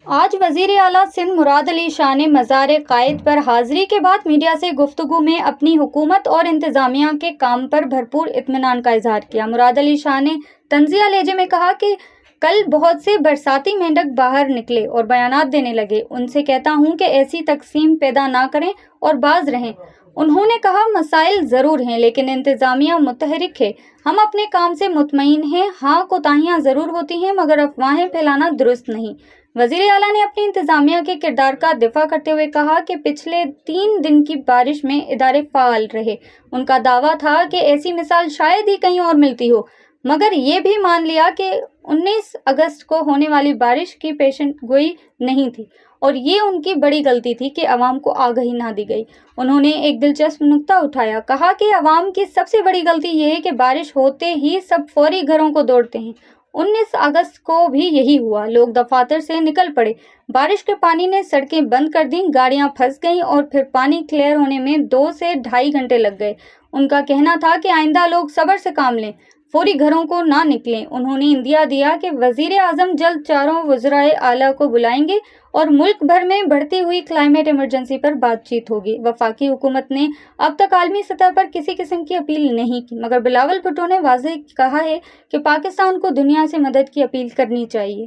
آج وزیر اعلیٰ سندھ مراد علی شاہ نے مزار قائد پر حاضری کے بعد میڈیا سے گفتگو میں اپنی حکومت اور انتظامیہ کے کام پر بھرپور اطمینان کا اظہار کیا۔ مراد علی شاہ نے طنزیہ لہجے میں کہا کہ کل بہت سے برساتی مینڈک باہر نکلے اور بیانات دینے لگے، ان سے کہتا ہوں کہ ایسی تقسیم پیدا نہ کریں اور باز رہیں۔ انہوں نے کہا مسائل ضرور ہیں لیکن انتظامیہ متحرک ہے، ہم اپنے کام سے مطمئن ہیں، ہاں کوتاہیاں ضرور ہوتی ہیں مگر افواہیں پھیلانا درست نہیں۔ وزیر اعلیٰ نے اپنی انتظامیہ کے کردار کا دفاع کرتے ہوئے کہا کہ پچھلے 3 دن کی بارش میں ادارے فعال رہے۔ ان کا دعویٰ تھا کہ ایسی مثال شاید ہی کہیں اور ملتی ہو، مگر یہ بھی مان لیا کہ 19 اگست کو ہونے والی بارش کی پیشن گوئی نہیں تھی اور یہ ان کی بڑی غلطی تھی کہ عوام کو آگہی نہ دی گئی۔ انہوں نے ایک دلچسپ نکتہ اٹھایا، کہا کہ عوام کی سب سے بڑی غلطی یہ ہے کہ بارش ہوتے ہی سب فوری گھروں کو دوڑتے ہیں۔ 19 اگست کو بھی یہی ہوا، لوگ دفاتر سے نکل پڑے، بارش کے پانی نے سڑکیں بند کر دیں، گاڑیاں پھنس گئیں اور پھر پانی کلیئر ہونے میں 2 سے 2.5 گھنٹے لگ گئے۔ ان کا کہنا تھا کہ آئندہ لوگ صبر سے کام لیں، فوری گھروں کو نہ نکلیں۔ انہوں نے عندیہ دیا کہ وزیر اعظم جلد 4 وزرائے اعلیٰ کو بلائیں گے اور ملک بھر میں بڑھتی ہوئی کلائمیٹ ایمرجنسی پر بات چیت ہوگی۔ وفاقی حکومت نے اب تک عالمی سطح پر کسی قسم کی اپیل نہیں کی، مگر بلاول بھٹو نے واضح کہا ہے کہ پاکستان کو دنیا سے مدد کی اپیل کرنی چاہیے۔